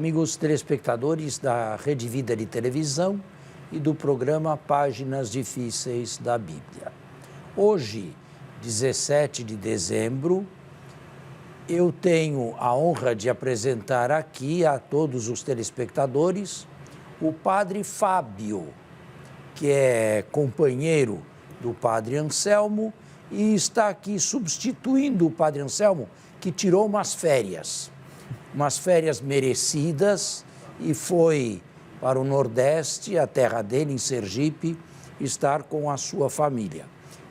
amigos telespectadores da Rede Vida de Televisão e do programa Páginas Difíceis da Bíblia. Hoje, 17 de dezembro, eu tenho a honra de apresentar aqui a todos os telespectadores o Padre Fábio, que é companheiro do Padre Anselmo e está aqui substituindo o Padre Anselmo, que tirou umas férias merecidas e foi para o Nordeste, a terra dele, em Sergipe, estar com a sua família.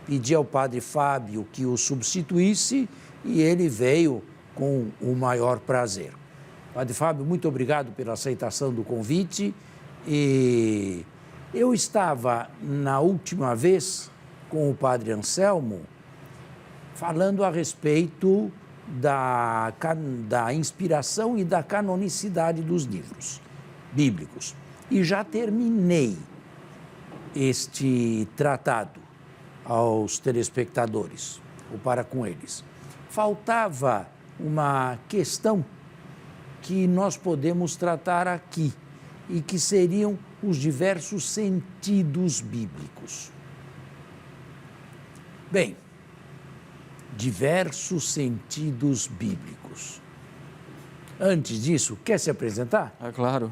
Pedi ao Padre Fábio que o substituísse e ele veio com o maior prazer. Padre Fábio, muito obrigado pela aceitação do convite. E eu estava, na última vez, com o Padre Anselmo, falando a respeito da inspiração e da canonicidade dos livros bíblicos. E já terminei este tratado aos telespectadores, ou para com eles. Faltava uma questão que nós podemos tratar aqui e que seriam os diversos sentidos bíblicos. Bem, diversos sentidos bíblicos. Antes disso, quer se apresentar? Ah, claro.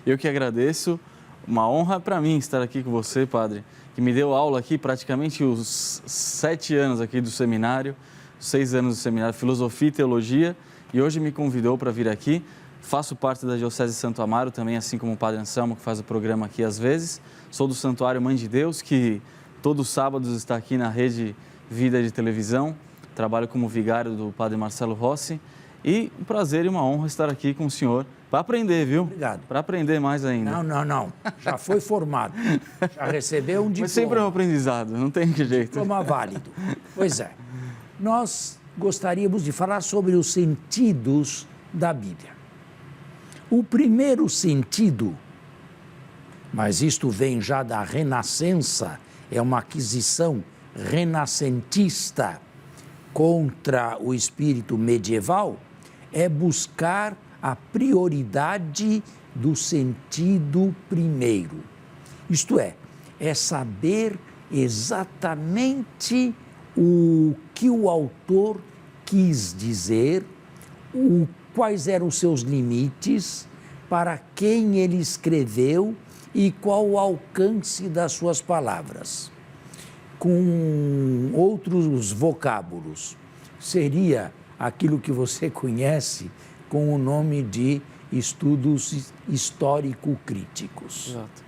Eu que agradeço. Uma honra para mim estar aqui com você, padre, que me deu aula aqui praticamente os 7 anos aqui do seminário, 6 anos do seminário Filosofia e Teologia, e hoje me convidou para vir aqui. Faço parte da Diocese de Santo Amaro também, assim como o Padre Anselmo, que faz o programa aqui às vezes. Sou do Santuário Mãe de Deus, que todos os sábados está aqui na Rede Vida de Televisão. Trabalho como vigário do Padre Marcelo Rossi. E um prazer e uma honra estar aqui com o senhor para aprender, viu? Obrigado. Para aprender mais ainda. Não. Já foi formado. Já recebeu um diploma. Mas sempre é um aprendizado, não tem que jeito. Diploma válido. Pois é. Nós gostaríamos de falar sobre os sentidos da Bíblia. O primeiro sentido, mas isto vem já da Renascença, é uma aquisição renascentista contra o espírito medieval, é buscar a prioridade do sentido primeiro. Isto é saber exatamente o que o autor quis dizer, quais eram os seus limites, para quem ele escreveu e qual o alcance das suas palavras. Com outros vocábulos, seria aquilo que você conhece com o nome de estudos histórico-críticos. Exato.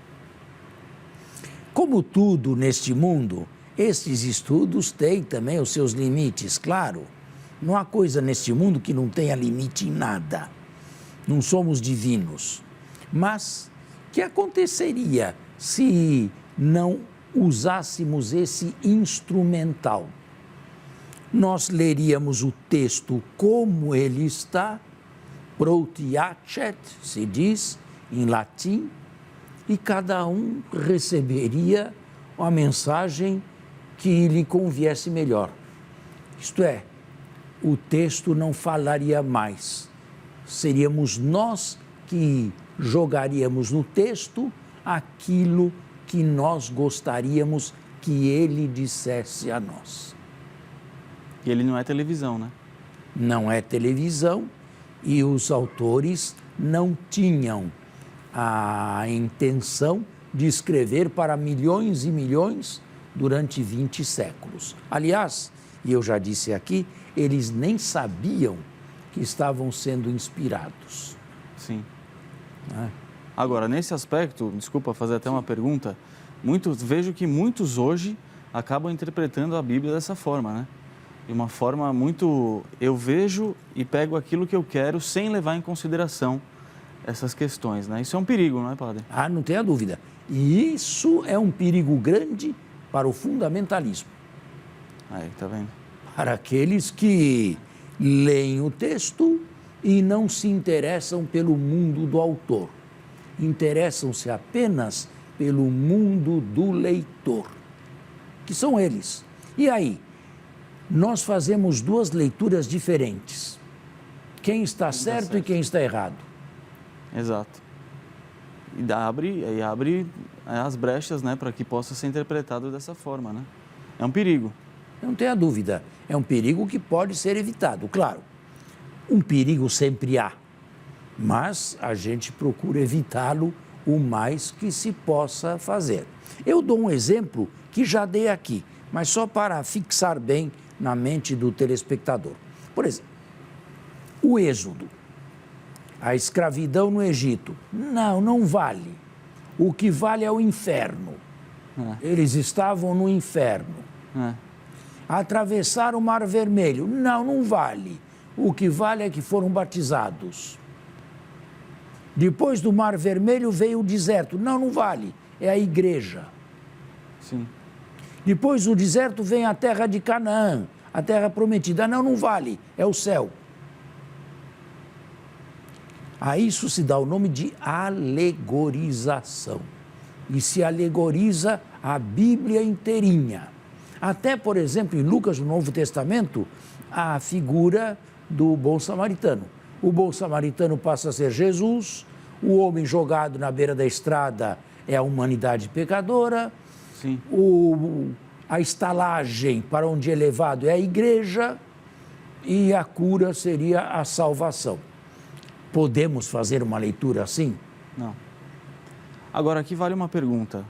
Como tudo neste mundo, estes estudos têm também os seus limites, claro. Não há coisa neste mundo que não tenha limite em nada. Não somos divinos. Mas o que aconteceria se não usássemos esse instrumental? Nós leríamos o texto como ele está, protiacet, se diz em latim, e cada um receberia a mensagem que lhe conviesse melhor. Isto é, o texto não falaria mais. Seríamos nós que jogaríamos no texto aquilo que nós gostaríamos que ele dissesse a nós. E ele não é televisão, né? Não é televisão e os autores não tinham a intenção de escrever para milhões e milhões durante 20 séculos. Aliás, e eu já disse aqui, eles nem sabiam que estavam sendo inspirados. Sim. Agora, nesse aspecto, desculpa fazer até uma pergunta, vejo que muitos hoje acabam interpretando a Bíblia dessa forma, né? De uma forma muito... Eu vejo e pego aquilo que eu quero sem levar em consideração essas questões, né? Isso é um perigo, não é, padre? Ah, não tenha dúvida. E isso é um perigo grande para o fundamentalismo. Aí, tá vendo? Para aqueles que leem o texto e não se interessam pelo mundo do autor. Interessam-se apenas pelo mundo do leitor, que são eles. E aí, nós fazemos duas leituras diferentes. Quem está certo e quem está errado. Exato. E abre as brechas, né, para que possa ser interpretado dessa forma, né? É um perigo. Não tenha dúvida, é um perigo que pode ser evitado, claro. Um perigo sempre há, mas a gente procura evitá-lo o mais que se possa fazer. Eu dou um exemplo que já dei aqui, mas só para fixar bem na mente do telespectador. Por exemplo, o Êxodo, a escravidão no Egito. Não vale. O que vale é o inferno. Eles estavam no inferno. Atravessaram o Mar Vermelho. Não vale. O que vale é que foram batizados. Depois do Mar Vermelho veio o deserto. Não vale. É a igreja. Sim. Depois do deserto vem a terra de Canaã, a terra prometida. Não vale. É o céu. A isso se dá o nome de alegorização. E se alegoriza a Bíblia inteirinha. Até, por exemplo, em Lucas, no Novo Testamento, a figura do bom samaritano. O bom samaritano passa a ser Jesus, o homem jogado na beira da estrada é a humanidade pecadora, Sim. A estalagem para onde é levado é a igreja e a cura seria a salvação. Podemos fazer uma leitura assim? Não. Agora, aqui vale uma pergunta.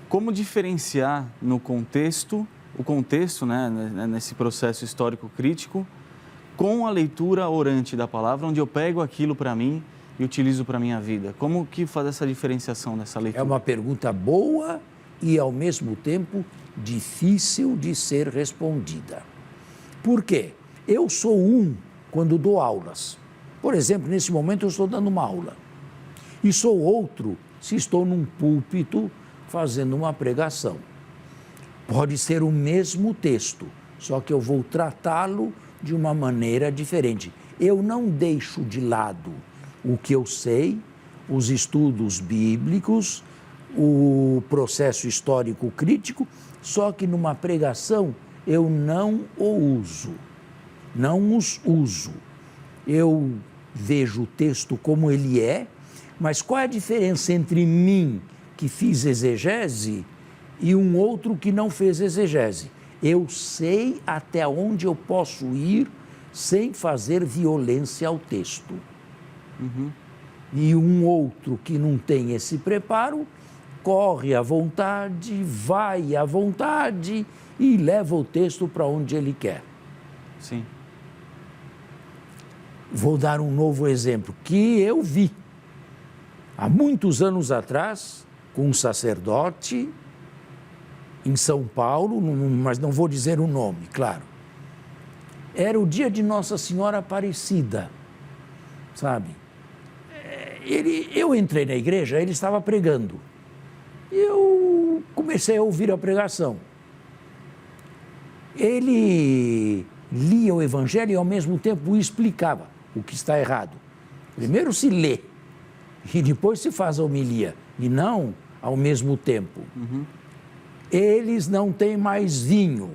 Como diferenciar no contexto, o contexto, né, nesse processo histórico crítico, com a leitura orante da palavra, onde eu pego aquilo para mim e utilizo para a minha vida? Como que fazer essa diferenciação nessa leitura? É uma pergunta boa e, ao mesmo tempo, difícil de ser respondida. Por quê? Eu sou quando dou aulas. Por exemplo, nesse momento eu estou dando uma aula. E sou outro se estou num púlpito fazendo uma pregação. Pode ser o mesmo texto, só que eu vou tratá-lo de uma maneira diferente. Eu não deixo de lado o que eu sei, os estudos bíblicos, o processo histórico crítico, só que numa pregação eu não o uso, não os uso. Eu vejo o texto como ele é, mas qual é a diferença entre mim, que fiz exegese, e um outro que não fez exegese? Eu sei até onde eu posso ir sem fazer violência ao texto. E um outro que não tem esse preparo, corre à vontade, vai à vontade e leva o texto para onde ele quer. Sim. Vou dar um novo exemplo que eu vi. Há muitos anos atrás, com um sacerdote em São Paulo, mas não vou dizer o nome, claro. Era o dia de Nossa Senhora Aparecida, sabe? Eu entrei na igreja, ele estava pregando. Eu comecei a ouvir a pregação. Ele lia o Evangelho e, ao mesmo tempo, explicava o que está errado. Primeiro se lê e depois se faz a homilia, e não ao mesmo tempo. Eles não têm mais vinho,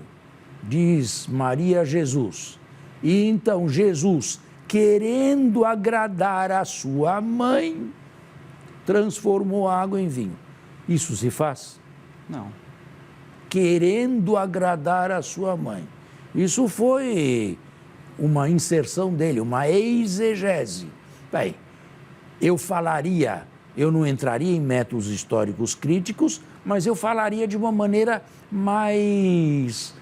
diz Maria a Jesus. E então Jesus, querendo agradar a sua mãe, transformou a água em vinho. Isso se faz? Não. Querendo agradar a sua mãe. Isso foi uma inserção dele, uma exegese. Bem, eu não entraria em métodos históricos críticos, mas eu falaria de uma maneira mais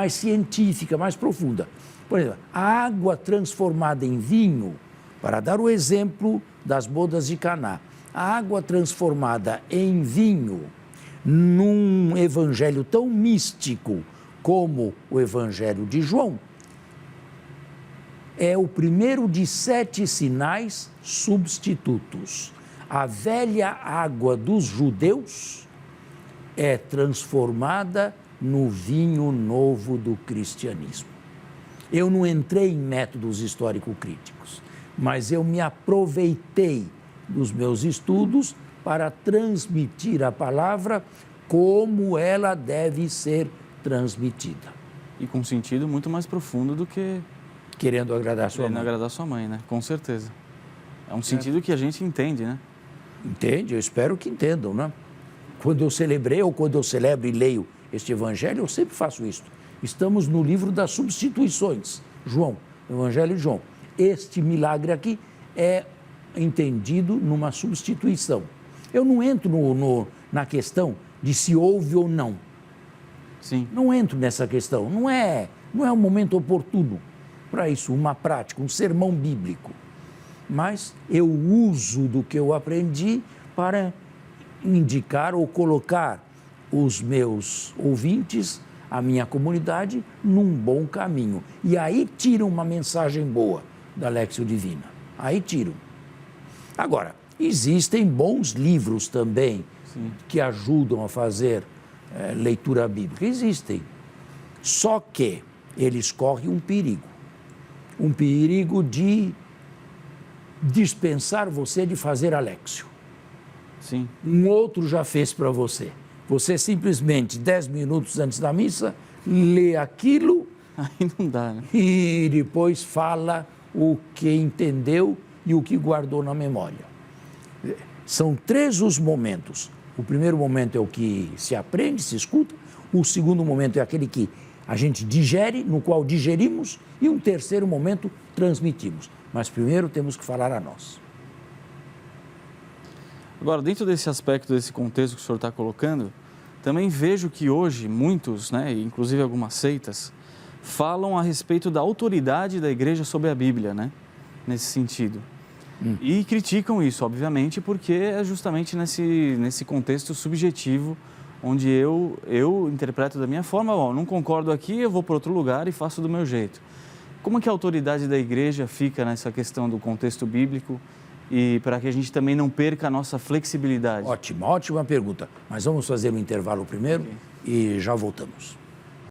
científica, mais profunda. Por exemplo, a água transformada em vinho, para dar o exemplo das bodas de Caná, a água transformada em vinho, num evangelho tão místico como o evangelho de João, é o primeiro de 7 sinais substitutos. A velha água dos judeus é transformada no vinho novo do cristianismo. Eu não entrei em métodos histórico-críticos, mas eu me aproveitei dos meus estudos para transmitir a palavra como ela deve ser transmitida. E com um sentido muito mais profundo do que querendo agradar sua mãe. agradar sua mãe, né? Com certeza. É um sentido que a gente entende, né? Entende? Eu espero que entendam, né? Quando eu celebrei ou quando eu celebro e leio este evangelho, eu sempre faço isso. Estamos no livro das substituições, João, Evangelho de João. Este milagre aqui é entendido numa substituição. Eu não entro na questão de se houve ou não. Sim. Não entro nessa questão. Não é um momento oportuno para isso, uma prática, um sermão bíblico. Mas eu uso do que eu aprendi para indicar ou colocar os meus ouvintes, a minha comunidade, num bom caminho. E aí tiram uma mensagem boa da Léxio Divina. Aí tiram. Agora, existem bons livros também que ajudam a fazer leitura bíblica. Existem. Só que eles correm um perigo. Um perigo de dispensar você de fazer a Léxio. Sim. Um outro já fez para você. Você simplesmente, 10 minutos antes da missa, lê aquilo. Aí não dá, né? E depois fala o que entendeu e o que guardou na memória. São 3 os momentos. O primeiro momento é o que se aprende, se escuta. O segundo momento é aquele que a gente digere, no qual digerimos. E um terceiro momento, transmitimos. Mas primeiro temos que falar a nós. Agora, dentro desse aspecto, desse contexto que o senhor está colocando, também vejo que hoje muitos, né, inclusive algumas seitas, falam a respeito da autoridade da igreja sobre a Bíblia, né, nesse sentido. E criticam isso, obviamente, porque é justamente nesse contexto subjetivo, onde eu interpreto da minha forma, bom, não concordo aqui, eu vou para outro lugar e faço do meu jeito. Como que a autoridade da igreja fica nessa questão do contexto bíblico e para que a gente também não perca a nossa flexibilidade? Ótima pergunta. Mas vamos fazer um intervalo primeiro e já voltamos.